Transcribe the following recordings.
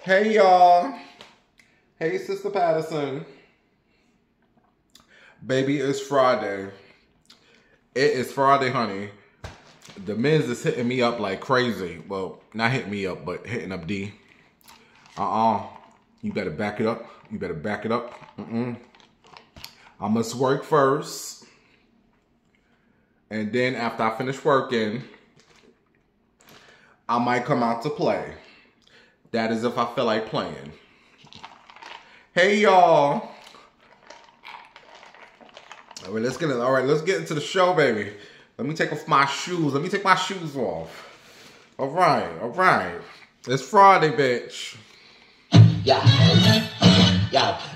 Hey y'all. Hey Sister Patterson. Baby, it's Friday. It is Friday, honey. The men's is hitting me up like crazy. Well, not hitting me up, but hitting up D. You better back it up. You better back it up. I must work first. And then after I finish working, I might come out to play. That is if I feel like playing. Hey y'all. All right, let's get into the show, baby. Let me take off my shoes. Let me take my shoes off. All right. It's Friday, bitch. Yeah,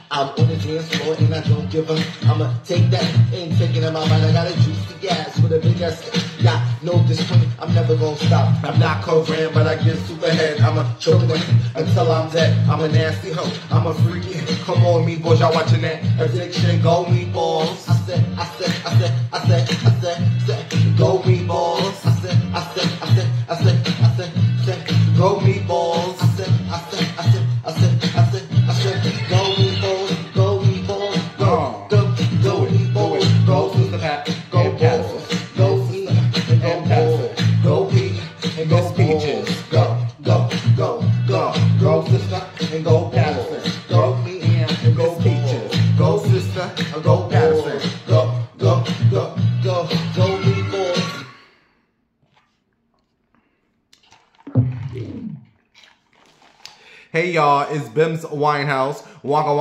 I'm on the dance floor and I don't give a. I'ma take that, ain't taking in my mind. I got a juicy gas with a big ass. Yeah, no discipline, I'm never gonna stop. I'm not Koran, but I get super head. I'ma choke them until I'm dead. I'm a nasty hoe, I'm a freaky. Come on, me boys, y'all watching that addiction. Go meatballs. I said, go meatballs. I said, go meatballs. I said, go meatballs, go meatballs, go meatballs, go Sister Pat, go balls, go eat and go balls, go pee and go peaches, go sister and go Patterson, go me and go peaches, go sister and go Patterson, go meatballs. Hey y'all, it's Bim's Winehouse. Waka.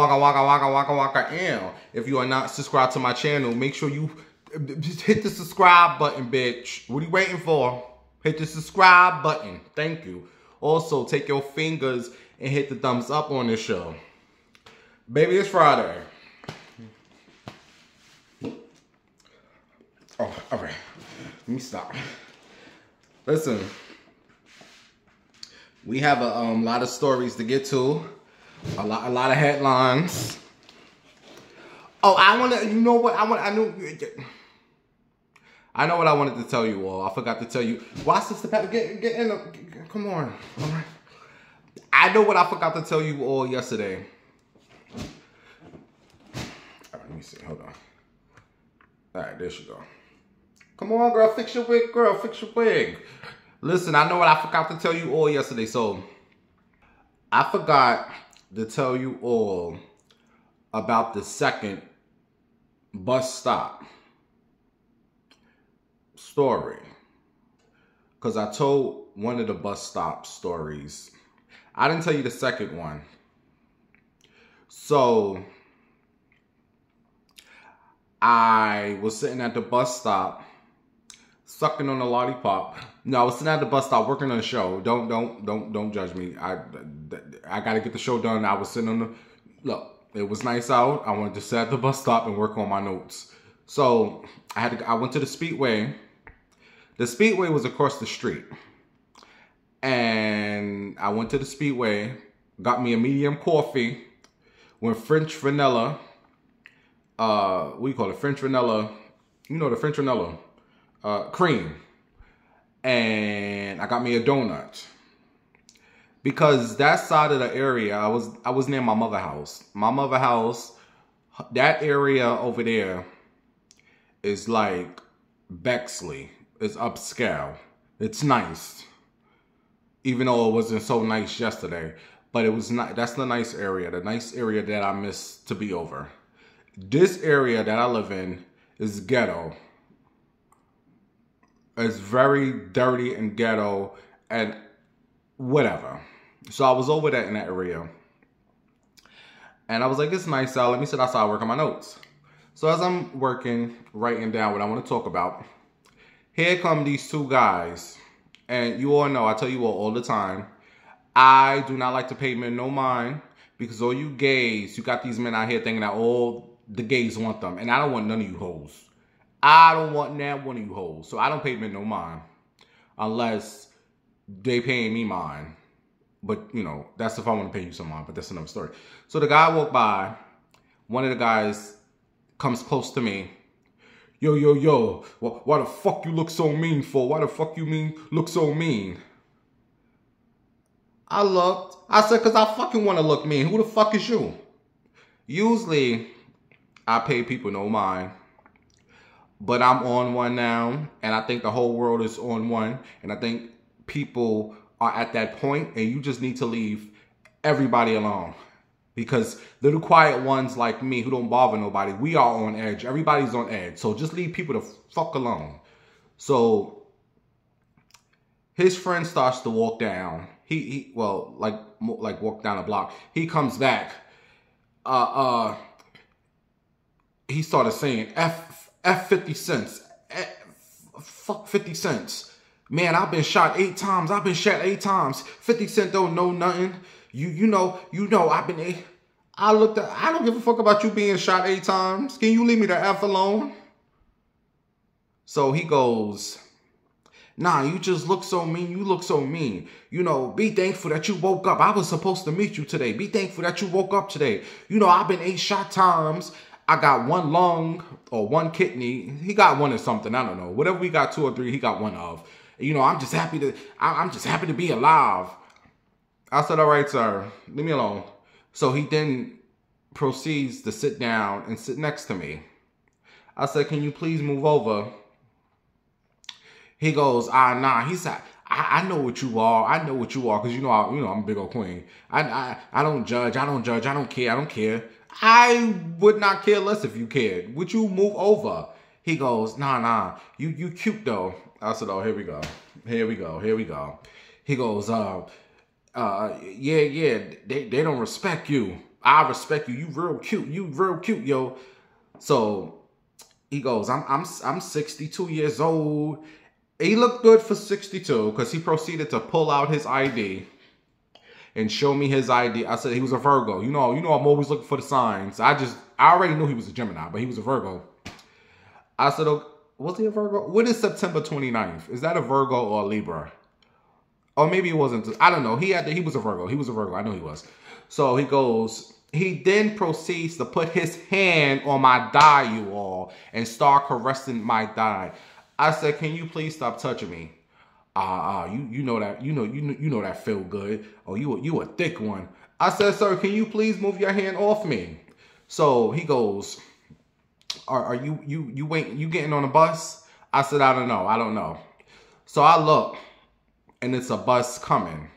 And if you are not subscribed to my channel, make sure you hit the subscribe button, bitch. What are you waiting for? Hit the subscribe button. Thank you. Also, take your fingers and hit the thumbs up on this show. Baby, it's Friday. Oh, all right. Let me stop. Listen. We have a lot of stories to get to, a lot of headlines. Oh, I know what I wanted to tell you all. I forgot to tell you. Why, Sister Pat? Get in. Come on. All right. I know what I forgot to tell you all yesterday. All right, let me see. Hold on. All right, there she go. Come on, girl. Fix your wig, girl. Fix your wig. Listen, I know what I forgot to tell you all yesterday. So, I forgot to tell you all about the second bus stop story. Because I told one of the bus stop stories. I didn't tell you the second one. So, I was sitting at the bus stop, sucking on a lollipop. No, I was sitting at the bus stop working on the show. Don't judge me. I gotta get the show done. I was sitting on the look. It was nice out. I wanted to sit at the bus stop and work on my notes. So I went to the Speedway. The Speedway was across the street, and I went to the Speedway. Got me a medium coffee with French vanilla. What do you call it? French vanilla. You know the French vanilla. Cream. And I got me a donut. Because that side of the area, I was near my mother's house. My mother's house, that area over there is like Bexley. It's upscale. It's nice. Even though it wasn't so nice yesterday. But it was not. That's the nice area. The nice area that I miss to be over. This area that I live in is ghetto. It's very dirty and ghetto and whatever. So I was over there in that area. And I was like, it's nice out. Let me sit outside and work on my notes. So as I'm working, writing down what I want to talk about, here come these two guys. And you all know, I tell you all the time, I do not like to pay men no mind. Because all you gays, you got these men out here thinking that all the gays want them. And I don't want none of you hoes. I don't want that one of you hoes. So I don't pay men no mind. Unless they paying me mind. But, you know, that's if I want to pay you some mind. But that's another story. So the guy walked by. One of the guys comes close to me. Yo. Why the fuck you look so mean for? Why the fuck you look so mean? I looked. I said, because I fucking want to look mean. Who the fuck is you? Usually, I pay people no mind. But I'm on one now. And I think the whole world is on one. And I think people are at that point. And you just need to leave everybody alone. Because little quiet ones like me who don't bother nobody, we are on edge. Everybody's on edge. So just leave people the fuck alone. So his friend starts to walk down. Well, like walk down a block. He comes back. He started saying F 50 cents. Fuck 50 cents. Man, I've been shot 8 times. I've been shot 8 times. 50 Cent don't know nothing. You know, I've been. I don't give a fuck about you being shot 8 times. Can you leave me the F alone? So he goes, nah, you just look so mean. You look so mean. You know, be thankful that you woke up. I was supposed to meet you today. Be thankful that you woke up today. You know, I've been 8 shot times. I got 1 lung or 1 kidney. He got 1 or something. I don't know. Whatever we got 2 or 3, he got 1 of. You know, I'm just happy to be alive. I said, all right, sir, leave me alone. So he then proceeds to sit down and sit next to me. I said, can you please move over? He goes, nah. He said, I know what you are. I know what you are, because you know I'm a big old queen. I don't judge. I don't judge. I don't care. I don't care. I would not care less if you cared. Would you move over? He goes, nah. You cute though. I said, oh, here we go. He goes, yeah. They don't respect you. I respect you. You real cute, yo. So he goes, I'm 62 years old. He looked good for 62 because he proceeded to pull out his ID and show me his ID. I said he was a Virgo. You know, I'm always looking for the signs. I already knew he was a Gemini, but he was a Virgo. I said, oh, was he a Virgo? What is September 29th? Is that a Virgo or a Libra? Or maybe it wasn't. I don't know. He was a Virgo. He was a Virgo. I know he was. So he then proceeds to put his hand on my thigh, you all, and start caressing my thigh. I said, can you please stop touching me? You know that feel good. Oh, you a thick one. I said, sir, can you please move your hand off me? So he goes, are you getting on a bus? I said, I don't know. So I look, and it's a bus coming.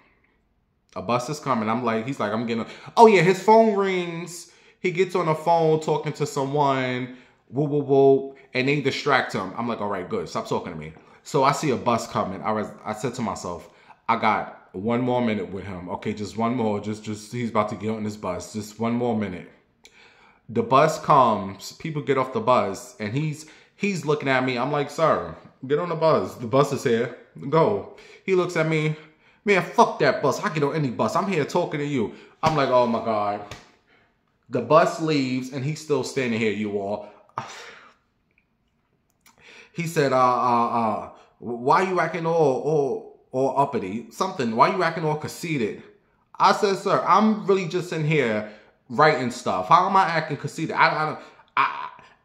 A bus is coming. He's like, I'm getting on. Oh yeah, his phone rings. He gets on the phone talking to someone. Whoa. And they distract him. I'm like, all right, good. Stop talking to me. So I see a bus coming. I said to myself, I got 1 more minute with him. Okay, just 1 more. Just he's about to get on this bus. Just 1 more minute. The bus comes. People get off the bus, and he's looking at me. I'm like, sir, get on the bus. The bus is here. Go. He looks at me. Man, fuck that bus. I get on any bus. I'm here talking to you. I'm like, oh my God. The bus leaves, and he's still standing here, you all. He said, why you acting all uppity? Something. Why you acting all conceited? I said, sir, I'm really just in here writing stuff. How am I acting conceited? I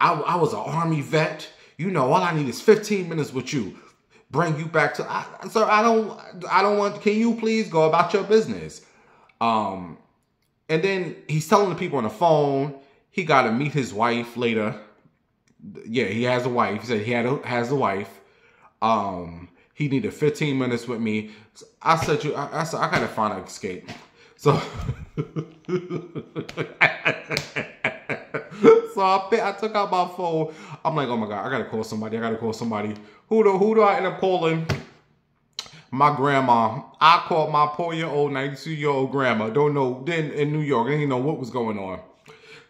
was an Army vet. You know, all I need is 15 minutes with you. Bring you back to, sir, I don't want, can you please go about your business? And then he's telling the people on the phone, he got to meet his wife later. Yeah, he has a wife. He said he has a wife. He needed 15 minutes with me. So I said, I gotta find an escape. So, I took out my phone. I'm like, oh my God, I gotta call somebody. Who do I end up calling? My grandma. I called my 4-year-old, 92-year-old grandma. Don't know, then in New York, I didn't know what was going on.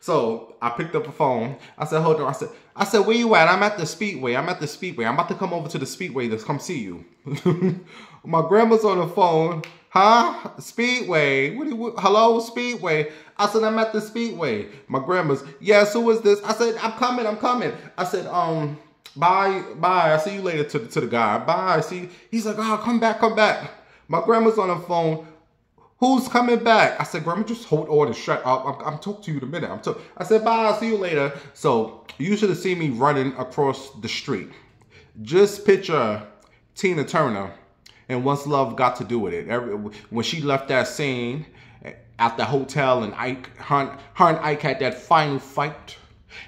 So I picked up the phone. I said, hold on. I said, where you at? I'm at the Speedway. I'm about to come over to the Speedway to come see you. My grandma's on the phone. Huh? Speedway? Hello, Speedway? I said, I'm at the Speedway. My grandma's, yes, who is this? I said, I'm coming. I said, bye. I see you later to the guy. Bye. See, he's like, oh, come back. My grandma's on the phone. Who's coming back? I said, Grandma, just hold on and shut up. I'm talking to you in a minute. I said, bye, I'll see you later. So you should have seen me running across the street. Just picture Tina Turner And What's Love got to do with it? When she left that scene at the hotel and her and Ike had that final fight,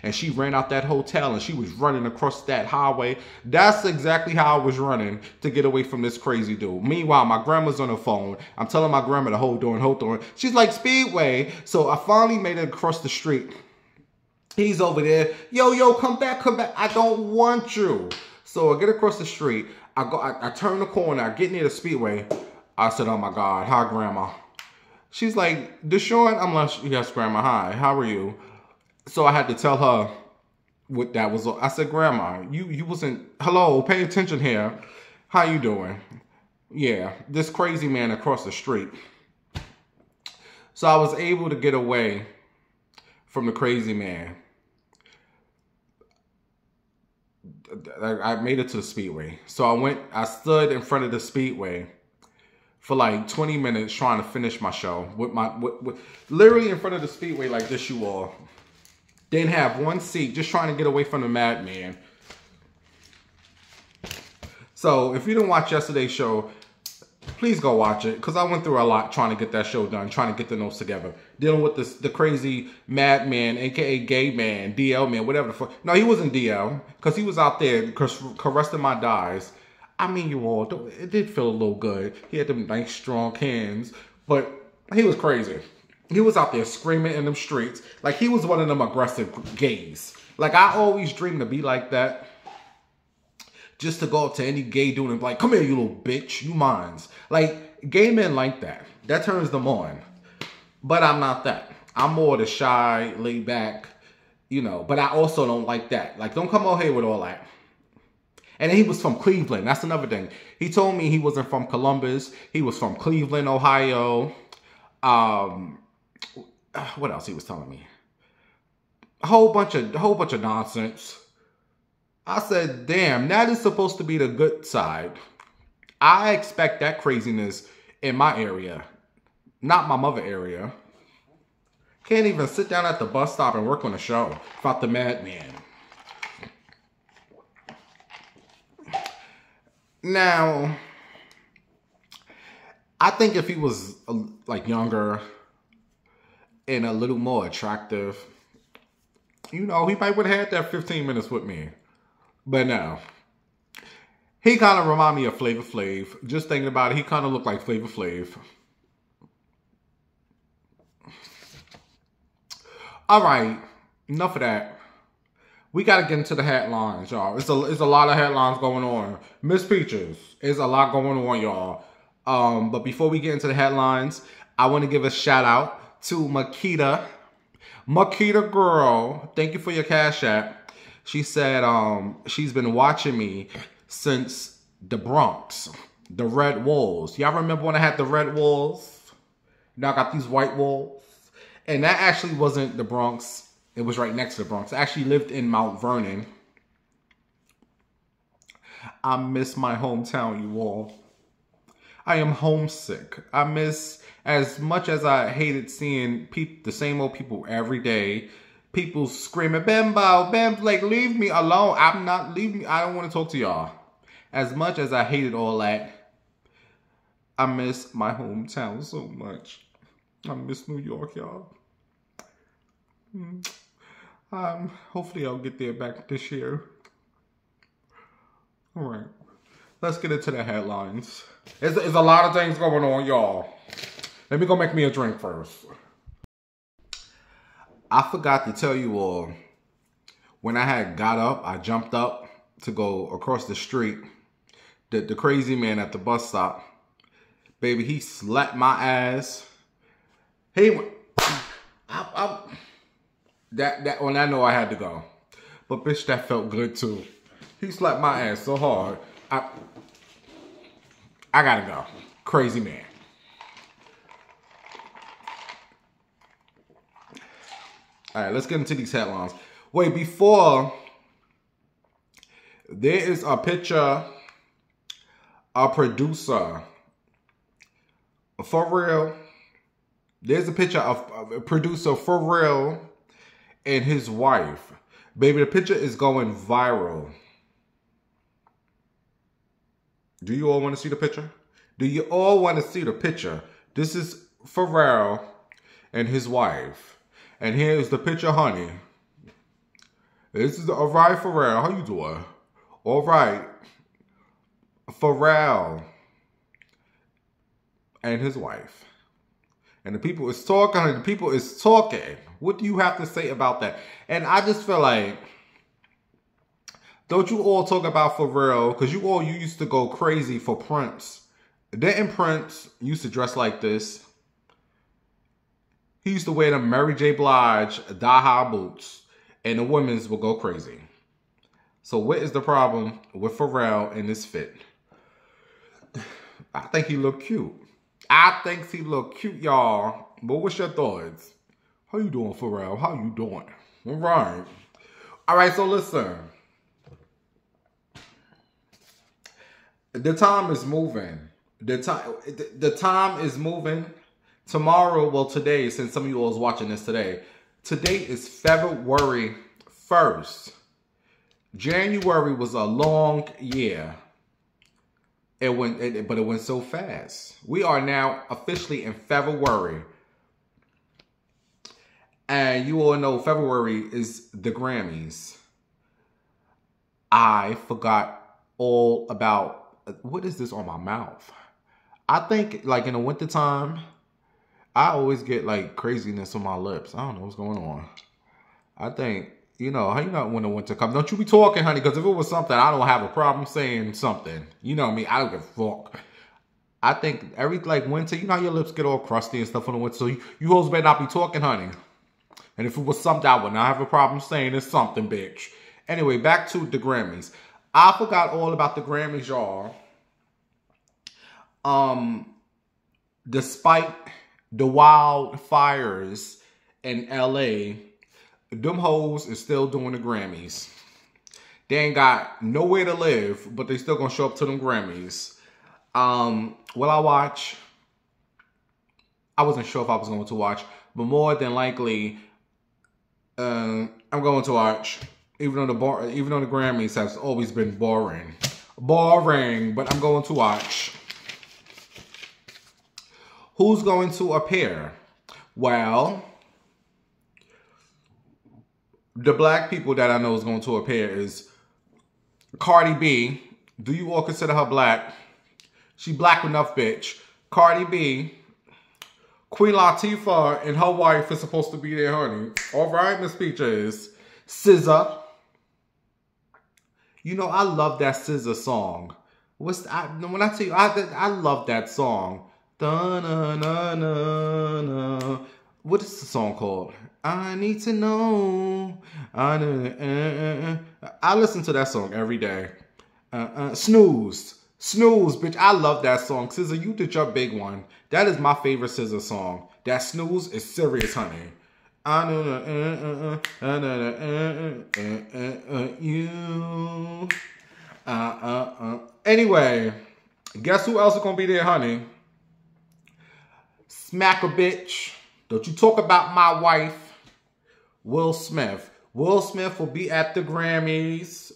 and she ran out that hotel and she was running across that highway. That's exactly how I was running to get away from this crazy dude. Meanwhile, my grandma's on the phone. I'm telling my grandma to hold on. She's like, Speedway. So I finally made it across the street. He's over there. Yo, come back. I don't want you. So I get across the street. I turn the corner. I get near the Speedway. I said, oh my God, hi, Grandma. She's like, Deshaun? I'm like, yes, Grandma, hi. How are you? So I had to tell her what that was. I said, Grandma, you wasn't, hello, pay attention here. How you doing? Yeah, this crazy man across the street. So I was able to get away from the crazy man. I made it to the Speedway. So I stood in front of the Speedway for like 20 minutes trying to finish my show. Literally in front of the Speedway like this, you all. Didn't have one seat, just trying to get away from the madman. So if you didn't watch yesterday's show, please go watch it, because I went through a lot trying to get that show done, trying to get the notes together, dealing with the crazy madman, aka gay man, DL man, whatever the fuck. No, he wasn't DL, because he was out there caressing my thighs. I mean, you all, it did feel a little good. He had them nice strong hands, but he was crazy. He was out there screaming in them streets. Like, he was one of them aggressive gays. Like, I always dreamed to be like that. Just to go up to any gay dude and be like, come here, you little bitch. You mines. Like, gay men like that. That turns them on. But I'm not that. I'm more the shy, laid back, you know. But I also don't like that. Like, don't come out here with all that. And he was from Cleveland. That's another thing. He told me he wasn't from Columbus. He was from Cleveland, Ohio. What else he was telling me? A whole bunch of nonsense. I said, damn, that is supposed to be the good side. I expect that craziness in my area, not my mother area. Can't even sit down at the bus stop and work on a show about the madman. Now, I think if he was like younger and a little more attractive, you know, he might would have had that 15 minutes with me. But no. He kind of remind me of Flavor Flav. Just thinking about it, he kind of looked like Flavor Flav. All right, enough of that. We got to get into the headlines, y'all. It's a lot of headlines going on. Miss Peaches, there's a lot going on, y'all. But before we get into the headlines, I want to give a shout out to Makita. Makita girl, thank you for your Cash App. She said she's been watching me since the Bronx, the red walls. Y'all remember when I had the red walls? Now I got these white walls. And that actually wasn't the Bronx. It was right next to the Bronx. I actually lived in Mount Vernon. I miss my hometown, you all. I am homesick. I miss, as much as I hated seeing the same old people every day, people screaming, Bambo, Bam, like, leave me alone. I'm not leaving. I don't want to talk to y'all. As much as I hated all that, I miss my hometown so much. I miss New York, y'all. Hopefully I'll get there back this year. All right. Let's get into the headlines. There's a lot of things going on, y'all. Let me go make me a drink first. I forgot to tell you all, when I had got up, I jumped up to go across the street. The crazy man at the bus stop, baby, he slapped my ass. He went, when I know I had to go. But bitch, that felt good too. He slapped my ass so hard. I gotta go. Crazy man. All right, let's get into these headlines. Wait, before, there is a picture, a producer. For real. There's a picture of a producer for real and his wife. Baby, the picture is going viral. Do you all want to see the picture? Do you all want to see the picture? This is Pharrell and his wife. And here's the picture, honey. This is all right, Pharrell. How you doing? All right. Pharrell and his wife. And the people is talking. The people is talking. What do you have to say about that? And I just feel like, don't you all talk about Pharrell? Because you used to go crazy for Prince. Didn't Prince used to dress like this? He used to wear the Mary J. Blige thigh-high boots. And the women's will go crazy. So what is the problem with Pharrell in this fit? I think he look cute. I think he look cute, y'all. But what's your thoughts? How you doing, Pharrell? How you doing? All right. All right, so listen. The time is moving. The time is moving. Tomorrow, well, today, since some of you all is watching this today, today is February 1st. January was a long year. But it went so fast. We are now officially in February. And you all know February is the Grammys. I forgot all about, what is this on my mouth? I think like in the wintertime, I always get like craziness on my lips. I don't know what's going on. I think, you know, how you know when the winter comes? Don't you be talking, honey, because if it was something, I don't have a problem saying something. You know me, I don't give a fuck. I think every like winter, you know how your lips get all crusty and stuff in the winter, so you hoes better not be talking, honey. And if it was something, I would not have a problem saying it's something, bitch. Anyway, back to the Grammys. I forgot all about the Grammys, y'all. Despite the wildfires in LA, them hoes is still doing the Grammys. They ain't got nowhere to live, but they still gonna show up to them Grammys. Will I watch? I wasn't sure if I was going to watch, but more than likely, I'm going to watch. Even though the Grammys has always been boring, but I'm going to watch. Who's going to appear? Well, the black people that I know is going to appear is Cardi B. Do you all consider her black? She black enough, bitch. Cardi B. Queen Latifah and her wife is supposed to be there, honey. All right, Miss Peaches. SZA. You know, I love that SZA song. When I tell you, I love that song. Da-na-na-na-na. What is the song called? I need to know. I listen to that song every day. Snooze. Snooze, bitch. I love that song. SZA, you did your big one. That is my favorite SZA song. That Snooze is serious, honey. You. Anyway, guess who else is gonna be there, honey? Smack a bitch. Don't you talk about my wife, Will Smith. Will Smith will be at the Grammys.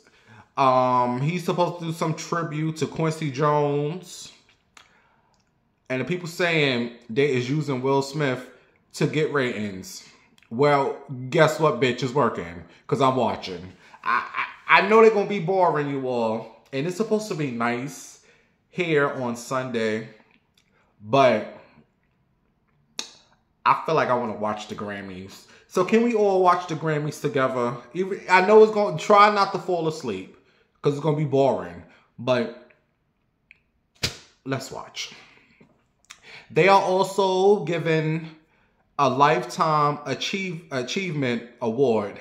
He's supposed to do some tribute to Quincy Jones. And the people saying they is using Will Smith to get ratings. Well, guess what, bitch, is working. Because I'm watching. I know they're going to be boring, you all. And it's supposed to be nice here on Sunday. But I feel like I want to watch the Grammys. So can we all watch the Grammys together? I know it's going to try not to fall asleep. Because it's going to be boring. But let's watch. They are also given a Lifetime Achievement Award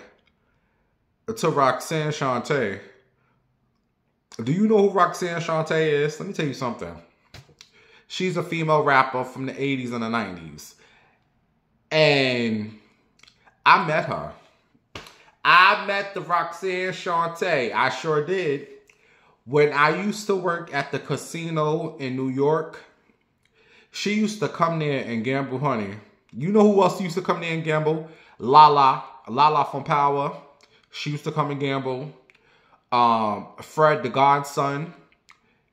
to Roxanne Shante. Do you know who Roxanne Shante is? Let me tell you something. She's a female rapper from the 80s and the 90s. And I met her. I met the Roxanne Shante. I sure did. When I used to work at the casino in New York, she used to come there and gamble, honey. You know who else used to come there and gamble? Lala. Lala from Power. She used to come and gamble. Fred, the godson,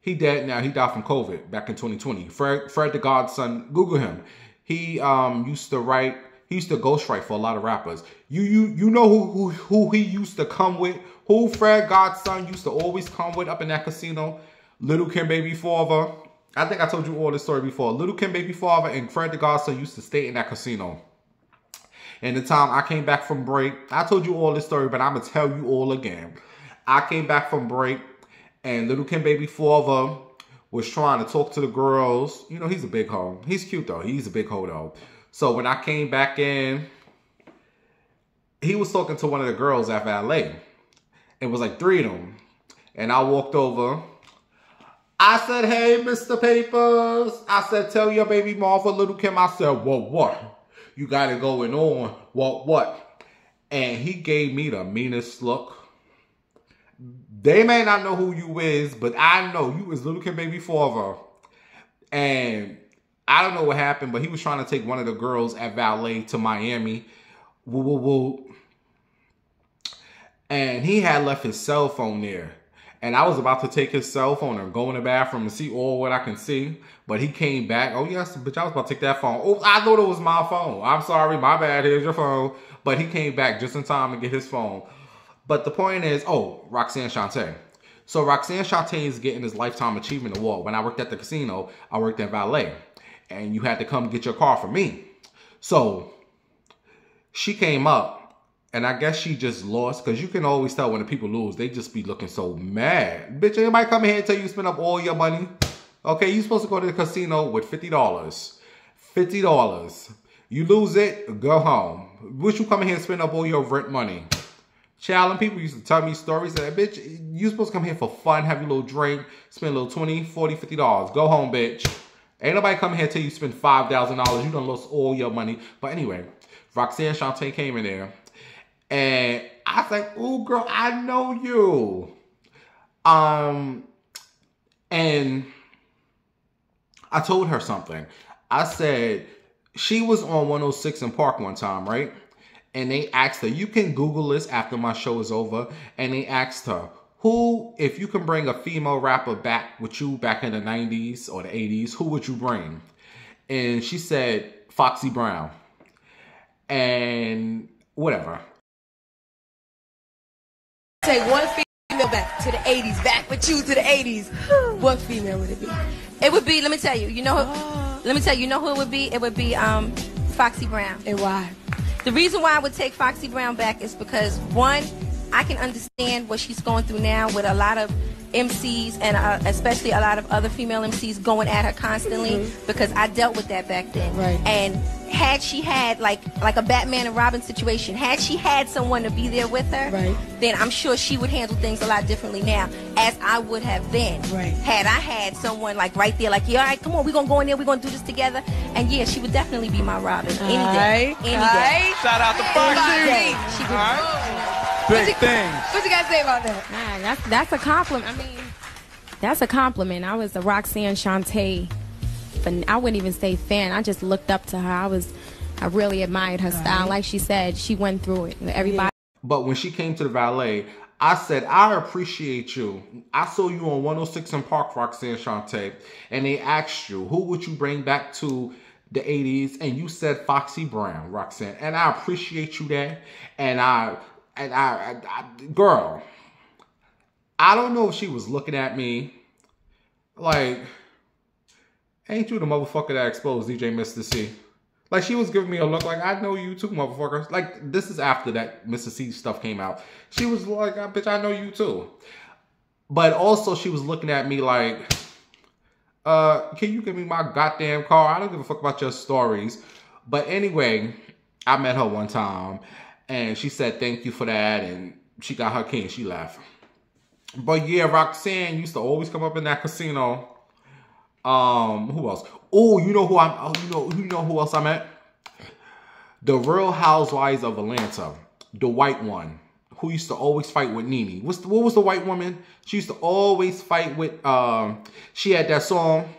He dead now. He died from COVID back in 2020. Fred the Godson. Google him. He used to write. He used to ghostwrite for a lot of rappers. You know who he used to come with? Who Fred Godson used to always come with up in that casino? Little Kim Baby Father. I think I told you all this story before. Little Kim Baby Father and Fred the Godson used to stay in that casino. And the time I came back from break, I told you all this story, but I'm going to tell you all again. I came back from break, and Little Kim Baby Father was trying to talk to the girls. You know, he's a big hoe. He's cute, though. He's a big hoe, though. So when I came back in, he was talking to one of the girls at Valet. It was like 3 of them. And I walked over. I said, hey, Mr. Papers. I said, tell your baby Martha, Little Kim. I said, what? You got it going on. What? And he gave me the meanest look. They may not know who you is, but I know you is Little Kim Baby Father. And I don't know what happened, but he was trying to take one of the girls at Valet to Miami. And he had left his cell phone there. And I was about to take his cell phone and go in the bathroom and see all what I can see. But he came back. Oh, yes, bitch, I was about to take that phone. Oh, I thought it was my phone. I'm sorry, my bad. Here's your phone. But he came back just in time to get his phone. But the point is, oh, Roxanne Shante. So Roxanne Shante is getting his Lifetime Achievement Award. When I worked at the casino, I worked at Valet. And you had to come get your car for me. So she came up. And I guess she just lost, because you can always tell when the people lose, they just be looking so mad. Bitch, anybody come in here and tell you spend up all your money? Okay, you supposed to go to the casino with $50. $50. You lose it, go home. Wish you come in here and spend up all your rent money. Child, and people used to tell me stories that, bitch, you supposed to come here for fun, have your little drink, spend a little $20, $40, $50. Go home, bitch. Ain't nobody coming here and tell you spend $5,000. You done lost all your money. But anyway, Roxanne Shante came in there. And I was like, ooh, girl, I know you. And I told her something. I said, she was on 106 in Park one time, right? And they asked her, you can Google this after my show is over. And they asked her, who, if you can bring a female rapper back with you back in the 90s or the 80s, who would you bring? And she said, Foxy Brown. And whatever. Take one female back to the 80s, back with you to the 80s. What female would it be? It would be, let me tell you, you know who, let me tell you, you know who it would be? It would be Foxy Brown. And why? The reason why I would take Foxy Brown back is because, one, I can understand what she's going through now with a lot of MCs and especially a lot of other female MCs going at her constantly, because I dealt with that back then. Right. And had she had like a Batman and Robin situation, had she had someone to be there with her, right, then I'm sure she would handle things a lot differently now, as I would have then. Right. Had I had someone like right there, like, yeah, all right, come on, we're gonna go in there, we're gonna do this together, and yeah, she would definitely be my Robin any day. Any day. Shout out to Foxy. She would. Big things. What you guys say about that? Man, that's a compliment. I mean, that's a compliment. I was a Roxanne Shante, I wouldn't even say fan. I just looked up to her. I really admired her style. Like she said, she went through it. Everybody. But when she came to the Valet, I said, I appreciate you. I saw you on 106 in Park, Roxanne Shante, and they asked you, who would you bring back to the 80s? And you said Foxy Brown, Roxanne. And I appreciate you that. And I girl, I don't know if she was looking at me like, ain't you the motherfucker that exposed DJ Mr. C? Like, she was giving me a look like, I know you too, motherfucker. Like, this is after that Mr. C stuff came out. She was like, bitch, I know you too. But also she was looking at me like, can you give me my goddamn car? I don't give a fuck about your stories. But anyway, I met her one time. And she said, thank you for that. And she got her key and she left. But yeah, Roxanne used to always come up in that casino. Who else? Oh, you know who else I met? The Real Housewives of Atlanta. The white one. Who used to always fight with Nene. What was the white woman? She used to always fight with, she had that song,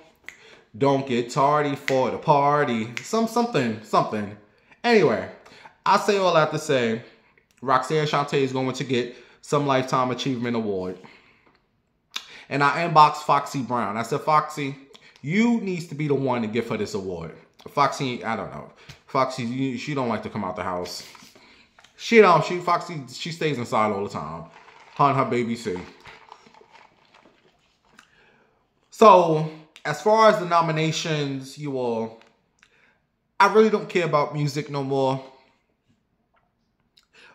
Don't Get Tardy for the Party. Something. Anyway. I say all that to say, Roxanne Shante is going to get some Lifetime Achievement Award. And I inboxed Foxy Brown. I said, Foxy, you needs to be the one to give her this award. Foxy, I don't know. Foxy, she don't like to come out the house. Foxy, she stays inside all the time. Her and her baby C. So, as far as the nominations, you all, I really don't care about music no more.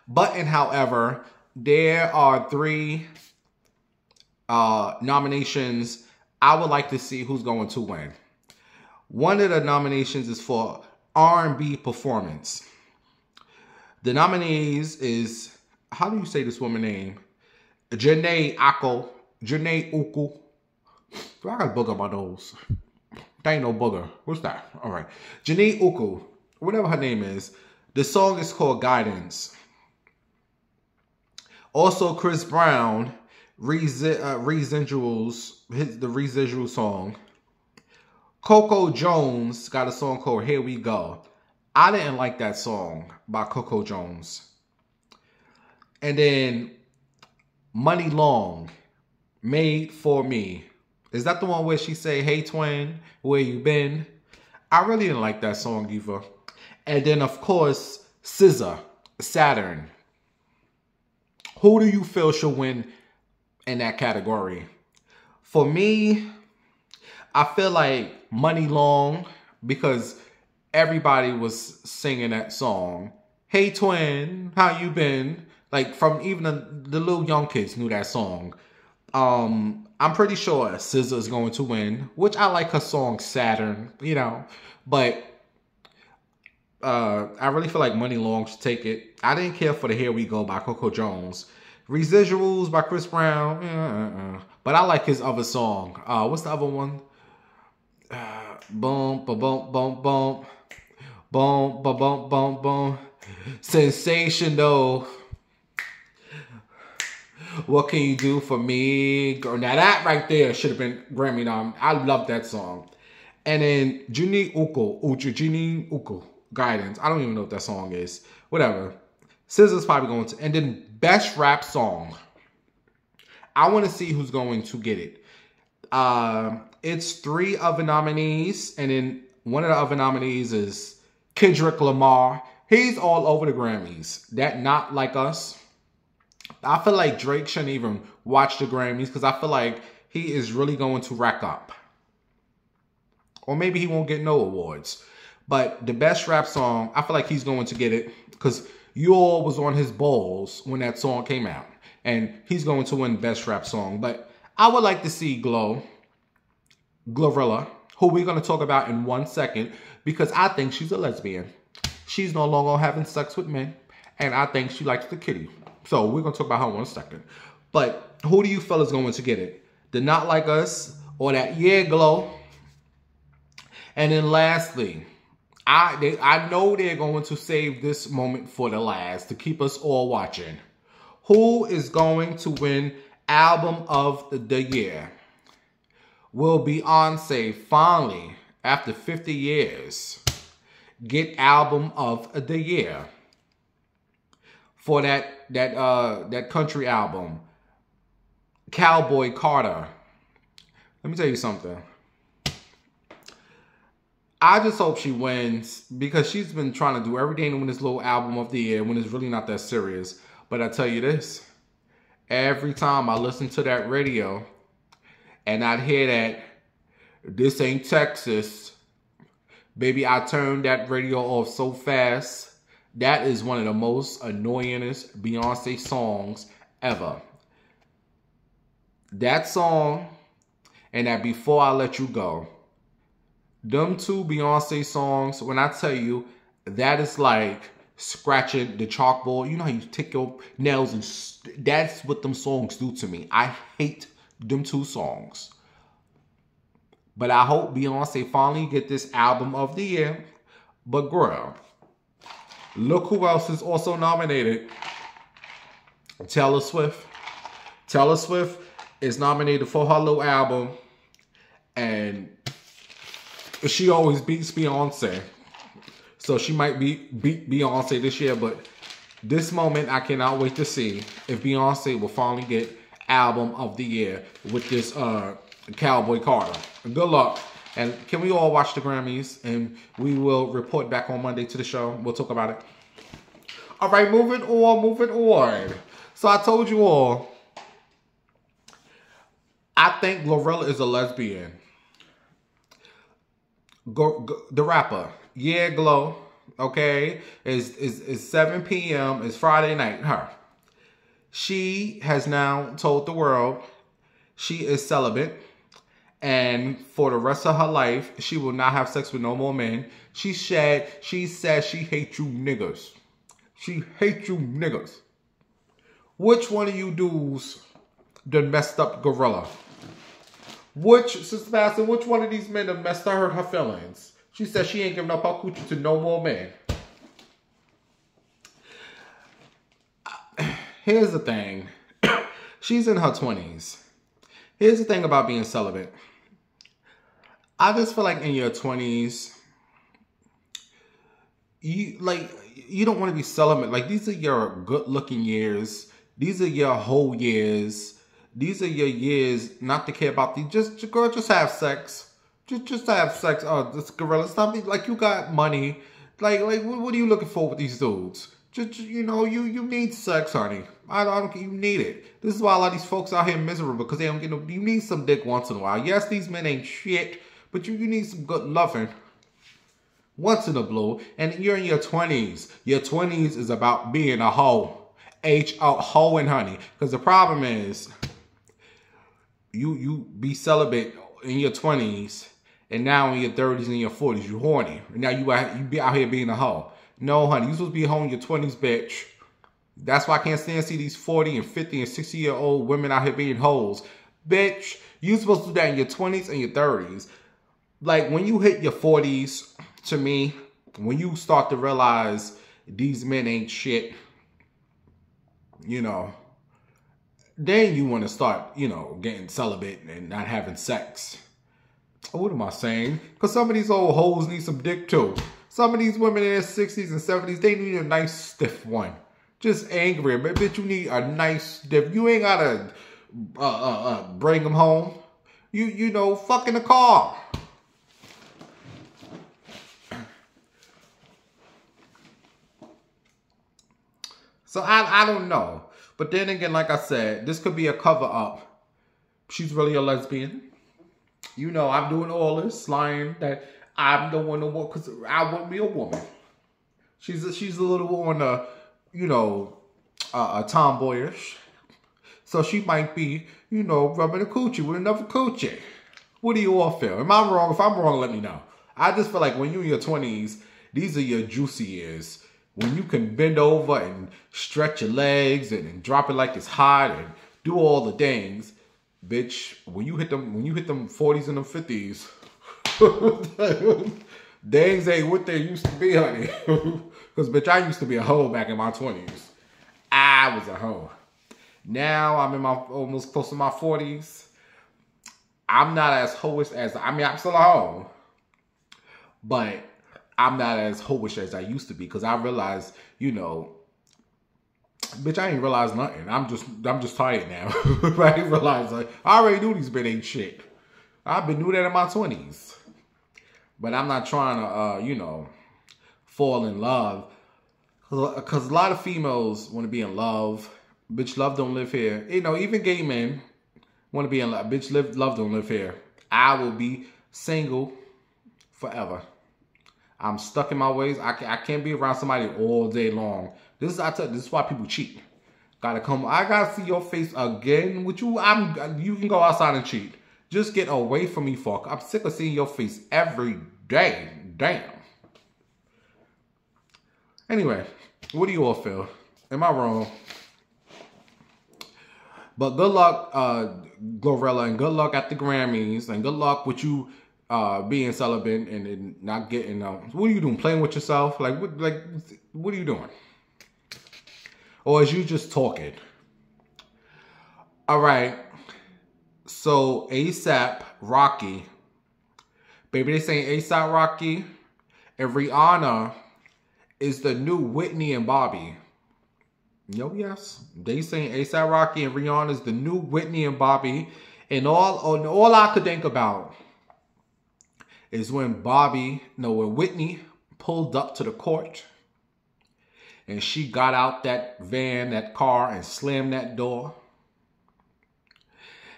But, and however, there are 3 nominations I would like to see who's going to win. One of the nominations is for R&B performance. The nominees is, how do you say this woman's name? Janae Uku. I got a booger on my nose. That ain't no booger. What's that? All right. Janae Uku, whatever her name is. The song is called Guidance. Also, Chris Brown, Residuals, the Residual song. Coco Jones got a song called Here We Go. I didn't like that song by Coco Jones. And then Money Long, Made For Me. Is that the one where she say, hey twin, where you been? I really didn't like that song either. And then of course, SZA, Saturn. Who do you feel should win in that category? For me, I feel like Money Long, because everybody was singing that song. Hey twin, how you been? Like from even the little young kids knew that song. I'm pretty sure SZA is going to win, which I like her song Saturn, you know. But I really feel like Money Long should take it. I didn't care for the Here We Go by Coco Jones. Residuals by Chris Brown. But I like his other song. What's the other one? Boom, ba boom, boom, boom. Boom, ba boom, boom, boom. Sensational. What can you do for me? Girl, now that right there should have been Grammy nom. I love that song. And then Jini Uko, Guidance. I don't even know what that song is. Whatever. SZA's probably going to. And then Best Rap Song. I want to see who's going to get it. It's 3 other nominees. And then one of the other nominees is Kendrick Lamar. He's all over the Grammys. That Not Like Us. I feel like Drake shouldn't even watch the Grammys because I feel like he is really going to rack up. Or maybe he won't get no awards. But the Best Rap Song, I feel like he's going to get it because you all was on his balls when that song came out. And he's going to win Best Rap Song. But I would like to see Glorilla, who we're going to talk about in 1 second because I think she's a lesbian. She's no longer having sex with men. And I think she likes the kitty. So we're going to talk about her in 1 second. But who do you feel is going to get it? The Not Like Us or that Yeah Glow? And then lastly, I know they're going to save this moment for the last to keep us all watching. Who is going to win Album of the Year? Will Beyonce finally, after 50 years, get Album of the Year for that country album, Cowboy Carter? Let me tell you something. I just hope she wins because she's been trying to do everything to win this little Album of the Year when it's really not that serious. But I tell you this, every time I listen to that radio and I'd hear that this ain't Texas, baby, I turned that radio off so fast. That is one of the most annoyingest Beyonce songs ever. That song and that Before I Let You Go. Them 2 Beyonce songs, when I tell you, that is like scratching the chalkboard. You know how you tick your nails and that's what them songs do to me. I hate them 2 songs. But I hope Beyonce finally get this Album of the Year. But girl, look who else is also nominated. Taylor Swift. Taylor Swift is nominated for her little album. And she always beats Beyonce. So she might beat Beyonce this year. But this moment, I cannot wait to see if Beyonce will finally get album of the year with this Cowboy Carter. Good luck. And can we all watch the Grammys? And we will report back on Monday to the show. We'll talk about it. All right, moving on. So I told you all, I think Glorilla is a lesbian. The rapper, yeah, Glow, okay, is 7 p.m. It's Friday night. Her. She has now told the world she is celibate. And for the rest of her life, she will not have sex with no more men. She said she hates you niggas. She hates you niggas. Which one of you dudes done messed up Gorilla? Sister Pastor, which one of these men done messed up her feelings? She said she ain't giving up her coochie to no more men. Here's the thing. She's in her 20s. Here's the thing about being celibate. I just feel like in your 20s, you don't want to be celibate. Like, these are your good-looking years. These are your whole years. These are your years not to care about these. Just have sex. Just have sex. Oh, this Gorilla, stop me. Like, you got money. Like, what are you looking for with these dudes? You need sex, honey. I don't. You need it. This is why a lot of these folks out here miserable, because they don't get no. You need some dick once in a while. Yes, these men ain't shit, but you need some good loving once in a blue. And you're in your 20s. Your 20s is about being a hoe. Hoe and honey. Because the problem is, you be celibate in your 20s, and now in your 30s and your 40s, you horny. And now you be out here being a hoe. No, honey, you supposed to be a hoe in your 20s, bitch. That's why I can't stand to see these 40 and 50 and 60-year-old women out here being hoes. Bitch, you supposed to do that in your 20s and your 30s. Like, when you hit your 40s, to me, when you start to realize these men ain't shit, then you want to start, getting celibate and not having sex. What am I saying? Because some of these old hoes need some dick too. Some of these women in their 60s and 70s, they need a nice stiff one. Just angry. But bitch, you need a nice stiff. You ain't got to bring them home. Fuck in the car. So I don't know. But then again, like I said, this could be a cover-up. She's really a lesbian. I'm doing all this lying that I'm the one to work because I want me a woman. She's a little on a tomboyish. So she might be, rubbing a coochie with another coochie. What do you all feel? Am I wrong? If I'm wrong, let me know. I just feel like when you're in your 20s, these are your juicy years. When you can bend over and stretch your legs and drop it like it's hot and do all the things. Bitch, when you hit them 40s and them 50s, things ain't what they used to be, honey. Because, bitch, I used to be a hoe back in my 20s. I was a hoe. Now I'm in my almost close to my 40s. I'm not as hoish as, I'm still a hoe. But I'm not as hoish as I used to be, because I realized, bitch, I ain't realized nothing. I'm just tired now. I ain't realized, I already knew these men ain't shit. I've been doing that in my 20s. But I'm not trying to, fall in love. Because a lot of females want to be in love. Bitch, love don't live here. Even gay men want to be in love. Bitch, love don't live here. I will be single forever. I'm stuck in my ways. I can't be around somebody all day long. This is why people cheat. I gotta see your face again with you. You can go outside and cheat. Just get away from me, fuck. I'm sick of seeing your face every day. Damn. Anyway, what do you all feel? Am I wrong? But good luck, Glorilla, and good luck at the Grammys, and good luck with you being celibate and not getting. What are you doing? Playing with yourself? What are you doing? Or is you just talking? All right. So ASAP Rocky, baby, they saying ASAP Rocky and Rihanna is the new Whitney and Bobby. Yo, yes. They saying A$AP Rocky and Rihanna is the new Whitney and Bobby. And all I could think about is when when Whitney pulled up to the court and she got out that van, that car, and slammed that door.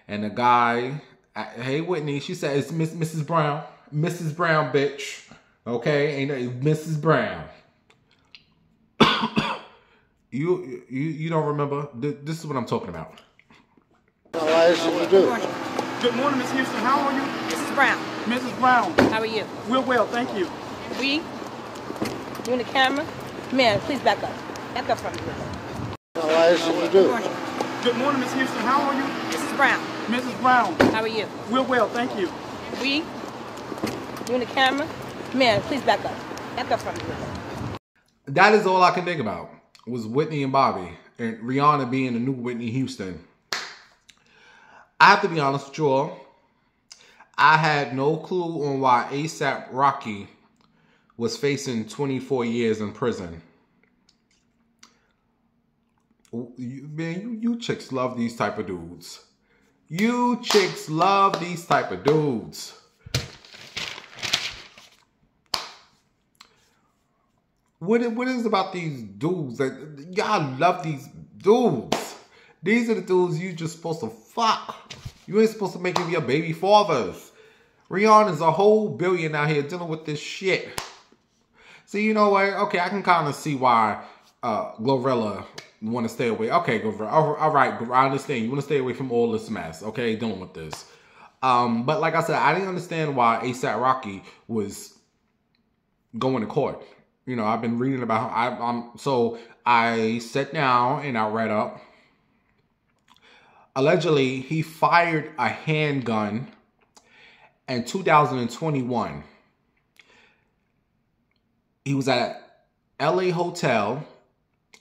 And the guy, hey Whitney, she said, it's Mrs. Brown. Mrs. Brown, bitch. Okay? Ain't it Mrs. Brown. You don't remember? This is what I'm talking about. Good morning, Miss Houston. How are you? Mrs. Brown. Mrs. Brown. How are you? We're well, thank you. You in the camera? Man, please back up. Back up from me. Good morning, Miss Houston. How are you? Mrs. Brown. Mrs. Brown. How are you? We're well, thank you. You in the camera? Man, please back up. Back up from me. That is all I can think about was Whitney and Bobby and Rihanna being the new Whitney Houston. I have to be honest with you all. I had no clue on why A$AP Rocky was facing 24 years in prison. You chicks love these type of dudes. You chicks love these type of dudes. What is about these dudes? Y'all love these dudes. These are the dudes you just supposed to fuck. You ain't supposed to make them your baby fathers. Rihanna's a whole billion out here dealing with this shit. See, you know what? Okay, I can kind of see why Glorilla want to stay away. Okay, Glorilla. All right, I understand. You want to stay away from all this mess. Okay, dealing with this. But like I said, I didn't understand why A$AP Rocky was going to court. You know, I've been reading about so I sat down and I read up. Allegedly, he fired a handgun in 2021. He was at an LA hotel,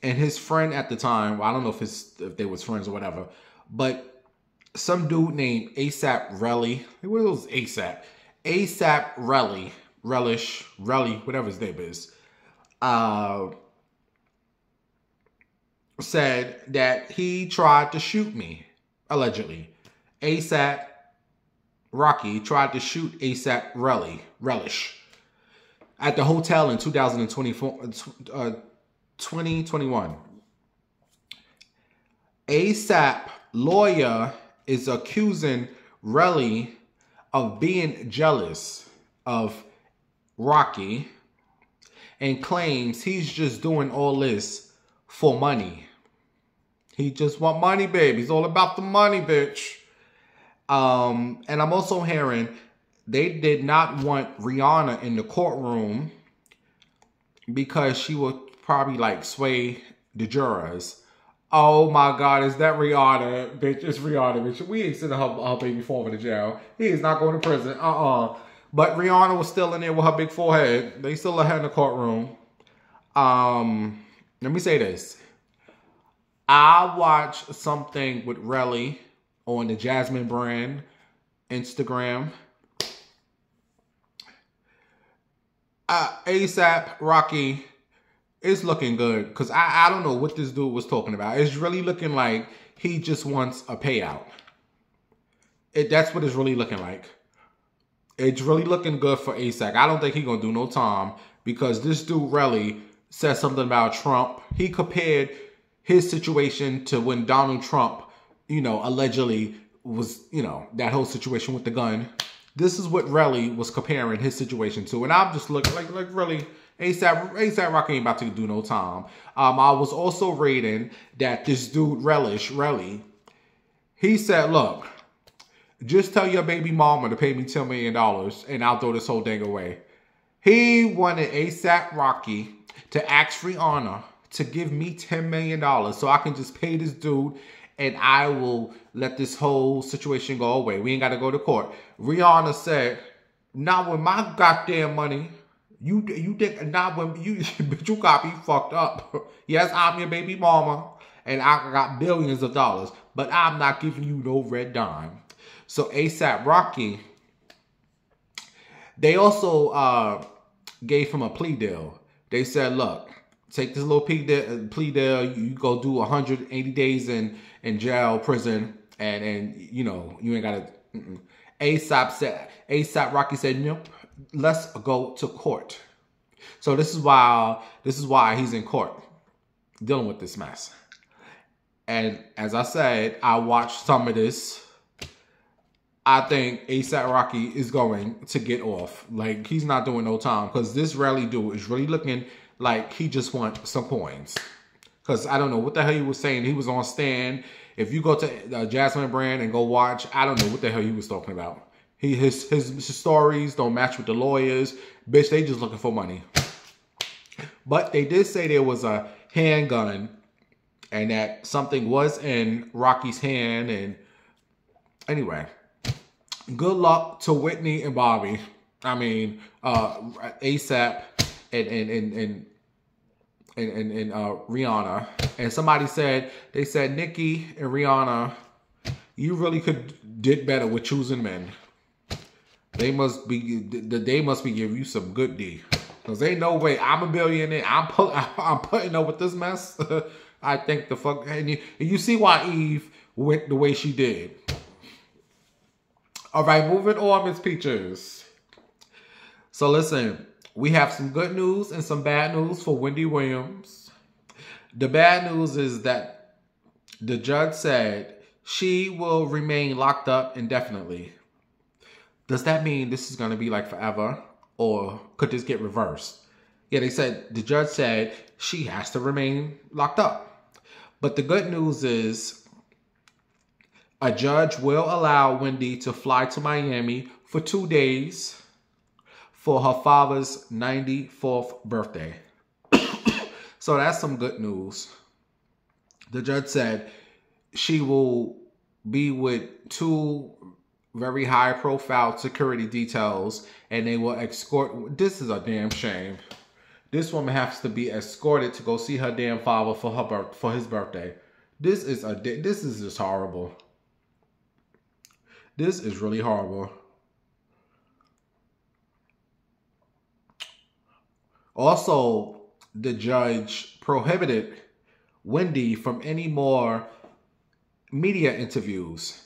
and his friend at the time, well, I don't know if they was friends or whatever, but some dude named A$AP Relly, what was A$AP? A$AP Relly, whatever his name is, said that he tried to shoot me, allegedly. A$AP Rocky tried to shoot A$AP Relish at the hotel in 2021. A$AP lawyer is accusing Relly of being jealous of Rocky and claims he's just doing all this for money. He just want money, baby. It's all about the money, bitch. And I'm also hearing they did not want Rihanna in the courtroom because she would probably like sway the jurors. Oh my God, is that Rihanna, bitch? It's Rihanna, bitch. We ain't sending her baby father to jail. He is not going to prison. But Rihanna was still in there with her big forehead. They still let her in the courtroom. Let me say this. I watched something with Relly on the Jasmine brand Instagram. A$AP Rocky is looking good because I don't know what this dude was talking about. It's really looking like he just wants a payout. That's what it's really looking like. It's really looking good for A$AP. I don't think he's going to do no time because this dude Relly said something about Trump. He compared his situation to when Donald Trump, you know, allegedly was, you know, that whole situation with the gun. This is what Relly was comparing his situation to. And I'm just looking like really, A$AP Rocky ain't about to do no time. I was also reading that this dude Relly, he said, look, just tell your baby mama to pay me $10 million and I'll throw this whole thing away. He wanted A$AP Rocky to ask Rihanna to give me $10 million so I can just pay this dude and I will let this whole situation go away. We ain't got to go to court. Rihanna said, not with my goddamn money. You think, not when you, but you got me fucked up. Yes, I'm your baby mama and I got billions of dollars, but I'm not giving you no red dime. So A$AP Rocky, they also gave him a plea deal. They said, look, take this little plea deal. You go do 180 days in jail, prison, and you know, you ain't got to. ASAP Rocky said, nope, let's go to court. So this is why he's in court dealing with this mess. And as I said, I watched some of this. I think ASAP Rocky is going to get off. Like, he's not doing no time, because this rally dude is really looking like he just wants some coins. Because I don't know what the hell he was saying. He was on stand. If you go to Jasmine Brand and go watch, I don't know what the hell he was talking about. His stories don't match with the lawyers. Bitch, they just looking for money. But they did say there was a handgun and that something was in Rocky's hand. And anyway, good luck to Whitney and Bobby. I mean, ASAP and Rihanna. And somebody said, they said, Nicki and Rihanna, you really did better with choosing men. They must be giving you some good D. Because ain't no way I'm a billionaire. I'm putting up with this mess. I think the fuck. And you see why Eve went the way she did. All right, moving on, Miss Peaches. So listen, we have some good news and some bad news for Wendy Williams. The bad news is that the judge said she will remain locked up indefinitely. Does that mean this is going to be like forever? Or could this get reversed? Yeah, the judge said she has to remain locked up. But the good news is a judge will allow Wendy to fly to Miami for 2 days for her father's 94th birthday. So that's some good news. The judge said she will be with 2 very high profile security details and they will escort. This is a damn shame. This woman has to be escorted to go see her damn father for his birthday. This is just horrible. This is really horrible. Also, the judge prohibited Wendy from any more media interviews.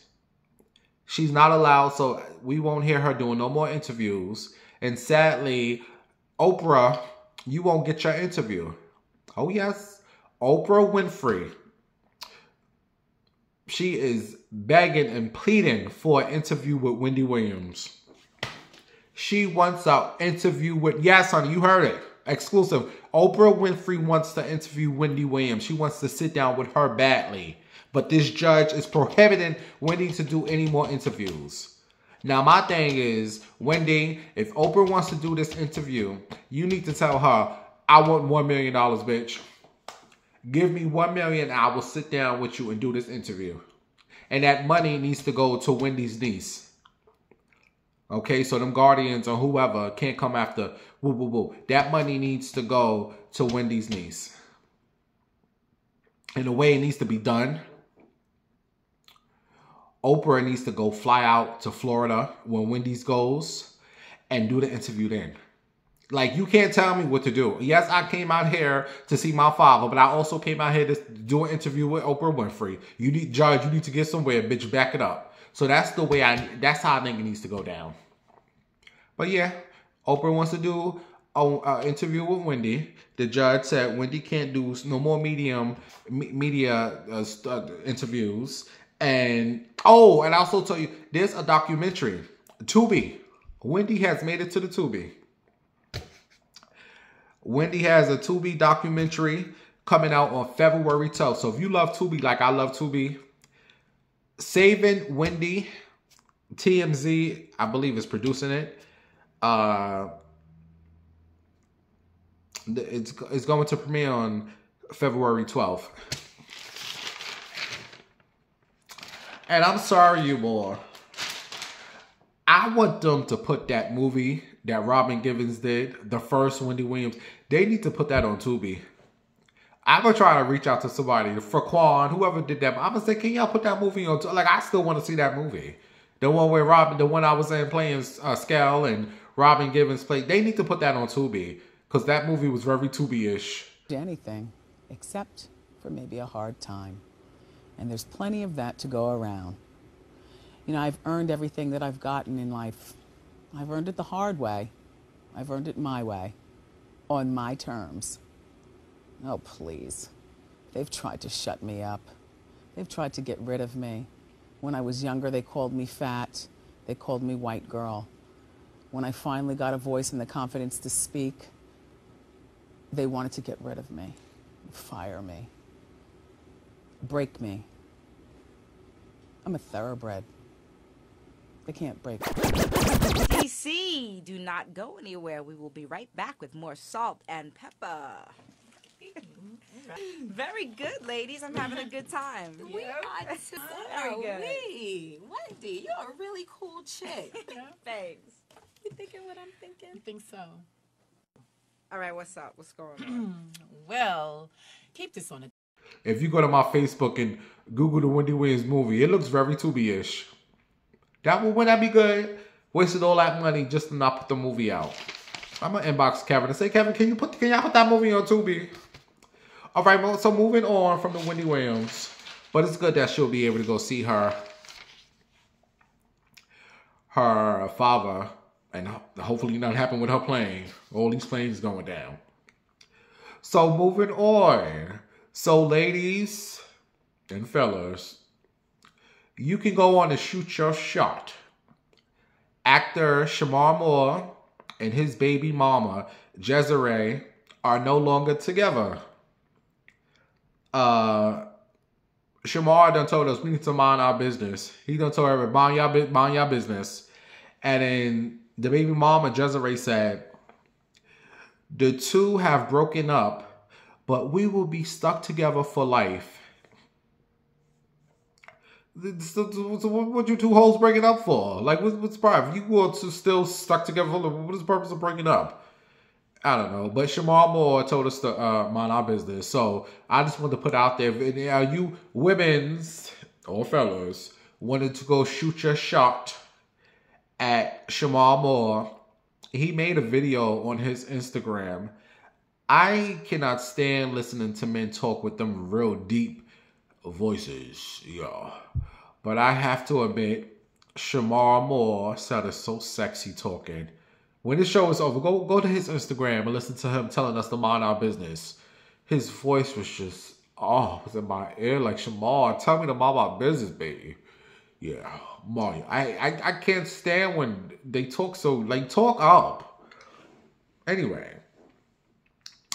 She's not allowed, so we won't hear her doing no more interviews. And sadly, Oprah, you won't get your interview. Oh yes, Oprah Winfrey. She is begging and pleading for an interview with Wendy Williams. She wants an interview with, yes honey, you heard it, exclusive. Oprah Winfrey wants to interview Wendy Williams. She wants to sit down with her badly. But this judge is prohibiting Wendy to do any more interviews. Now, my thing is, Wendy, if Oprah wants to do this interview, you need to tell her, I want $1 million, bitch. Give me $1 million, I will sit down with you and do this interview. And that money needs to go to Wendy's niece. Okay, so them guardians or whoever can't come after, woo, woo, woo. That money needs to go to Wendy's niece. And the way it needs to be done, Oprah needs to go fly out to Florida when Wendy's goes and do the interview then. Like, you can't tell me what to do. Yes, I came out here to see my father, but I also came out here to do an interview with Oprah Winfrey. You need to get somewhere, bitch, back it up. So that's the way that's how I think it needs to go down. But yeah, Oprah wants to do an interview with Wendy. The judge said Wendy can't do no more media interviews. And, oh, and I also tell you, there's a documentary, Tubi. Wendy has made it to the Tubi. Wendy has a Tubi documentary coming out on February 12th. So if you love Tubi like I love Tubi, Saving Wendy, TMZ, I believe, is producing it. It's going to premiere on February 12th. And I'm sorry, you boy. I want them to put that movie that Robin Givens did, the first Wendy Williams. They need to put that on Tubi. I'm going to try to reach out to somebody, for Quan, whoever did that. I'm going to say, can y'all put that movie on Tubi? Like, I still want to see that movie. The one where the one I was in playing Scal and Robin Givens played. They need to put that on Tubi. Because that movie was very Tubi-ish. anything except for maybe a hard time. And there's plenty of that to go around. You know, I've earned everything that I've gotten in life. I've earned it the hard way. I've earned it my way, on my terms. Oh, please. They've tried to shut me up. They've tried to get rid of me. When I was younger, they called me fat. They called me white girl. When I finally got a voice and the confidence to speak, they wanted to get rid of me, fire me, break me. I'm a thoroughbred. They can't break me. DC, do not go anywhere. We will be right back with more salt and pepper. Very good, ladies. I'm having a good time. We are too. Very good. Wendy, you're a really cool chick. Thanks. You thinking what I'm thinking? I think so. All right, what's up? What's going on? Well, keep this on. If you go to my Facebook and Google the Wendy Williams movie, it looks very Tubi-ish. Wouldn't that be good? Wasted all that money just to not put the movie out. I'm gonna inbox Kevin and say, Kevin, can y'all put that movie on Tubi? All right, well, so moving on from the Wendy Williams, but it's good that she'll be able to go see her father, and hopefully nothing happened with her plane. All these planes going down. So moving on. So ladies and fellas, you can go on and shoot your shot. Actor Shamar Moore and his baby mama, Desiree, are no longer together. Shamar done told us we need to mind our business. He done told everybody, mind your business. And then the baby mama, Desiree, said, the two have broken up, but we will be stuck together for life. So what you two hoes breaking up for? Like, what's the problem? You want to still stuck together for life? What is the purpose of breaking up? I don't know. But Shamar Moore told us to mind our business. So I just wanted to put out there, you women's or fellas wanted to go shoot your shot at Shamar Moore. He made a video on his Instagram. I cannot stand listening to men talk with them real deep voices, y'all. But I have to admit, Shamar Moore sounded so sexy talking. When this show is over, go to his Instagram and listen to him telling us to mind our business. His voice was just, was in my ear like, Shamar, tell me to mind my business, baby. Yeah, Mario. I can't stand when they talk so, like, talk up. Anyway.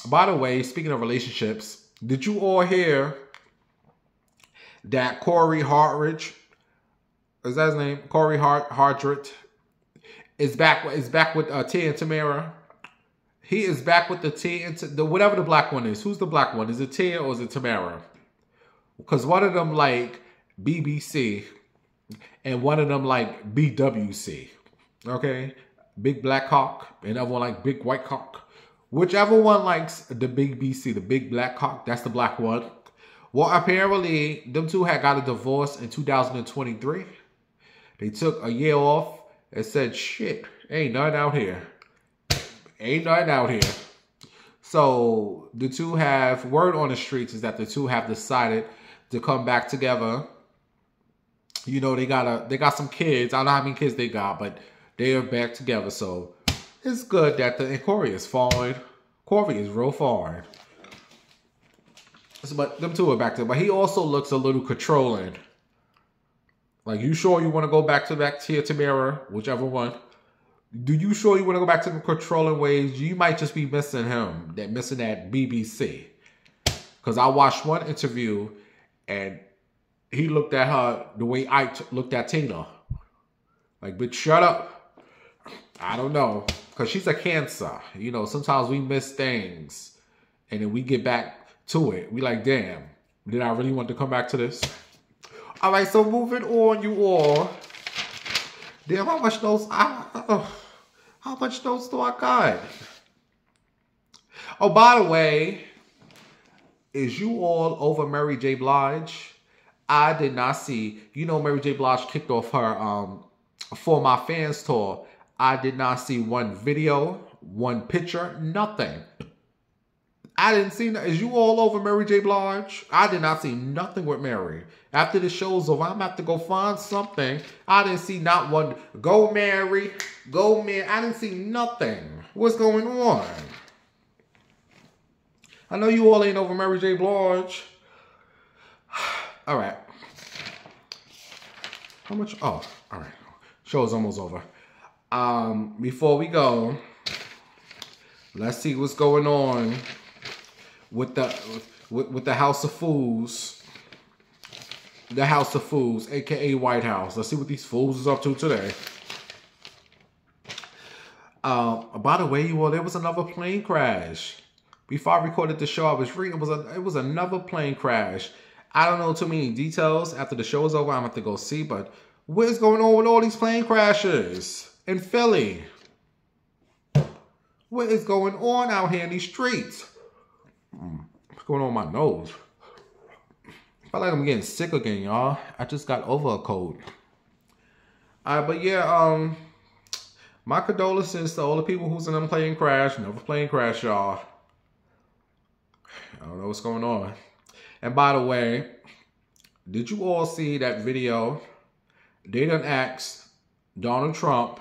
By the way, speaking of relationships, did you all hear that Corey Hartridge, is that his name? Corey Hartridge is back with Tia and Tamara. He is back with the Tia and whatever the black one is. Who's the black one? Is it Tia or is it Tamara? Because one of them like BBC and one of them like BWC. Okay? Big black cock, and other one like big white cock. Whichever one likes the big BC, the big black cock, that's the black one. Well, apparently, them two had got a divorce in 2023. They took a year off and said, shit, ain't nothing out here. Ain't nothing out here. So, the two have, word on the streets is that the two have decided to come back together. You know, they got some kids. I don't know how many kids they got, but they are back together. So, it's good that and Corey is fine. Corey is real fine. But them two are back together. But he also looks a little controlling. Like, you sure you want to go back to Tamara, whichever one? Do you sure you want to go back to the controlling ways? You might just be missing him, missing that BBC. Because I watched one interview and he looked at her the way I looked at Tina. Like, bitch, shut up. I don't know. Because she's a Cancer. You know, sometimes we miss things and then we get back to it. We like, damn, did I really want to come back to this? All right, so moving on, you all. Damn, how much notes? How much notes do I got? Oh, by the way, is you all over Mary J. Blige? I did not see. You know, Mary J. Blige kicked off her For My Fans tour. I did not see one video, one picture, nothing. I didn't see, is you all over Mary J. Blige? I did not see nothing with Mary. After the show's over, I'm going to have to go find something. I didn't see not one, go Mary, go Mary. I didn't see nothing. What's going on? I know you all ain't over Mary J. Blige. All right. How much? Oh, all right. Show's almost over. Before we go, let's see what's going on with the House of Fools. The House of Fools, aka White House. Let's see what these fools is up to today. By the way, you all, there was another plane crash. Before I recorded the show, I was reading it was another plane crash. I don't know too many details. After the show is over, I'm going to have to go see. But what is going on with all these plane crashes in Philly? What is going on out here in these streets? What's going on with my nose? I feel like I'm getting sick again, y'all. I just got over a cold. But yeah, my condolences to all the people who's in them plane crash. Never plane crash, y'all. I don't know what's going on. And by the way, did you all see that video? They done asked Donald Trump,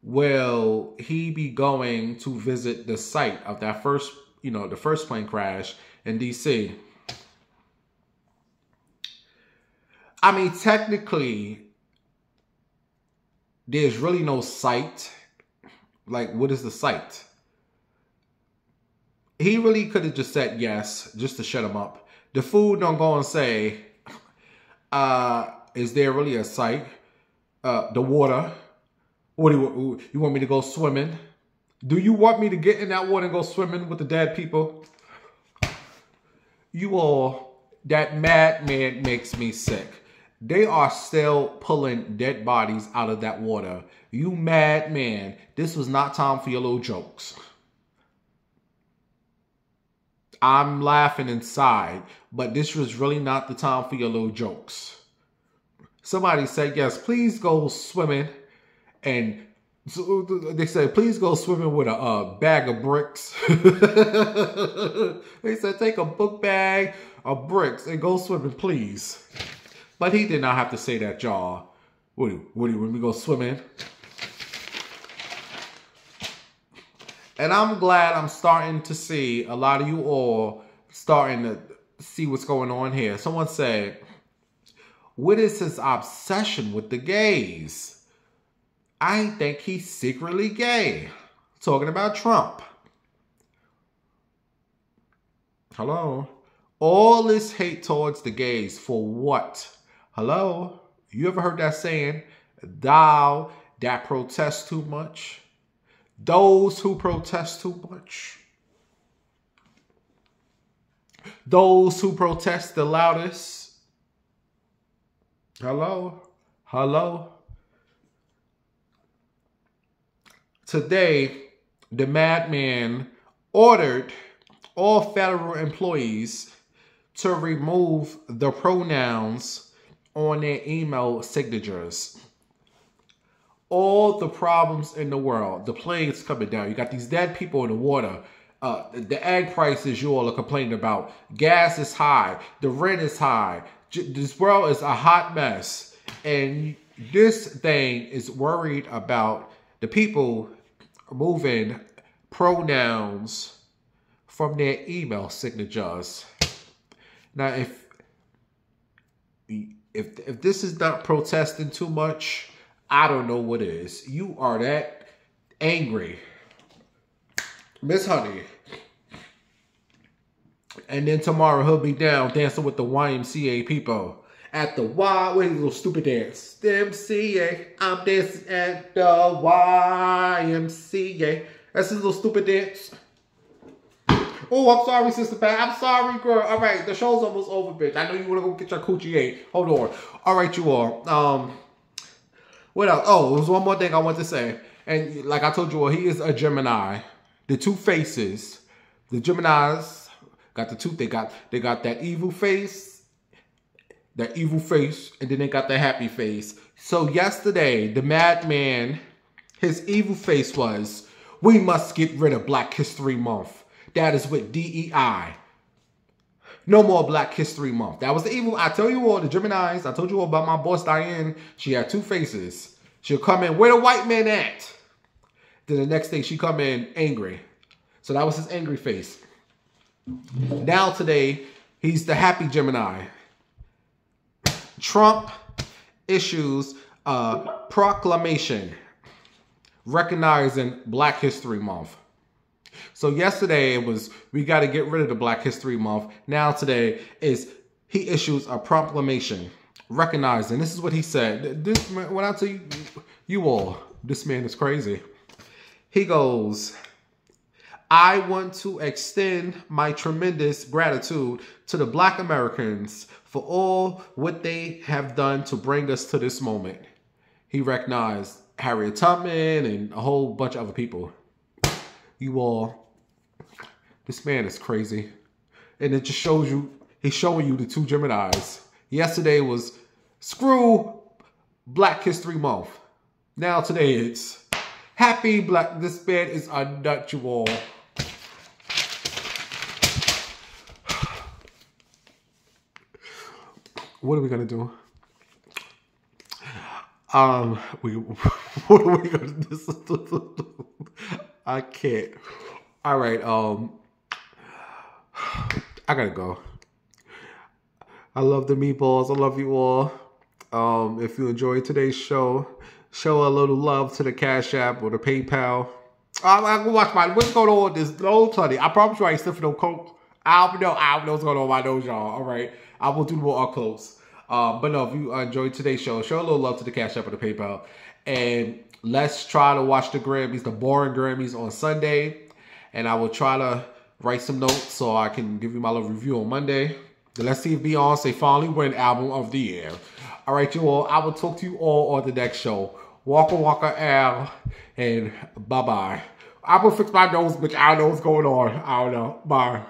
will he be going to visit the site of that first, the first plane crash in D.C.? I mean, technically, there's really no site. Like, what is the site? He really could have just said yes, just to shut him up. The fool don't go and say, is there really a site? The water. What do you want me to go swimming? Do you want me to get in that water and go swimming with the dead people? You all, that madman makes me sick. They are still pulling dead bodies out of that water. You madman. This was not time for your little jokes. I'm laughing inside, but this was really not the time for your little jokes. Somebody said, yes, please go swimming. And they said, please go swimming with a bag of bricks. They said, take a book bag of bricks and go swimming, please. But he did not have to say that, y'all. Woody, when we go swimming. And I'm glad I'm starting to see a lot of you all starting to see what's going on here. Someone said, what is his obsession with the gays? I think he's secretly gay. Talking about Trump. Hello? All this hate towards the gays for what? Hello? You ever heard that saying? Thou that protest too much. Those who protest too much. Those who protest the loudest. Hello? Hello? Today, the madman ordered all federal employees to remove the pronouns on their email signatures. All the problems in the world. The plague's coming down. You got these dead people in the water. The egg prices you all are complaining about. Gas is high. The rent is high. This world is a hot mess. And this thing is worried about the people moving pronouns from their email signatures. Now, if this is not protesting too much, I don't know what is. You are that angry. Miss Honey. And then tomorrow he'll be down dancing with the YMCA people. At the what is little stupid dance? The MCA. I'm dancing at the YMCA. That's his little stupid dance. Oh, I'm sorry, Sister Pat. I'm sorry, girl. All right, the show's almost over, bitch. I know you want to go get your coochie ate. Hold on. All right, you all. What else? Oh, there was one more thing I want to say. And like I told you all, he is a Gemini. The two faces. The Geminis got the two. They got that evil face. That evil face. And then they got the happy face. So yesterday, the madman, his evil face was, we must get rid of Black History Month. That is with DEI. No more Black History Month. That was the evil. I tell you all, the Geminis, I told you all about my boss Diane. She had two faces. She'll come in, where the white man at? Then the next day she come in angry. So that was his angry face. Now today, he's the happy Gemini. Trump issues a proclamation recognizing Black History Month. So yesterday it was, we got to get rid of the Black History Month. Now today is, he issues a proclamation recognizing, this is what he said. This, when I tell you all, this man is crazy. He goes, I want to extend my tremendous gratitude to the Black Americans for all what they have done to bring us to this moment. He recognized Harriet Tubman and a whole bunch of other people. You all, this man is crazy. And it just shows you, he's showing you the two Geminis. Yesterday was screw Black History Month. Now today it's happy Black, this man is a nut, you all. What are we gonna do? What are we gonna do? I can't. All right, I gotta go. I love the meatballs. I love you all. If you enjoyed today's show, show a little love to the Cash App or the PayPal. I can watch my, what's going on with this nose, honey? I promise you I ain't sniffing no coke. I don't know what's going on with my nose, y'all. All right. I will do more up close. But no, if you enjoyed today's show, show a little love to the Cash App or the PayPal. And let's try to watch the Grammys, the boring Grammys on Sunday. And I will try to write some notes so I can give you my little review on Monday. Then let's see if Beyonce finally win Album of the Year. All right, you all. I will talk to you all on the next show. Waka Waka Al. And bye-bye. I'm going to fix my nose, bitch. I don't know what's going on. I don't know. Bye.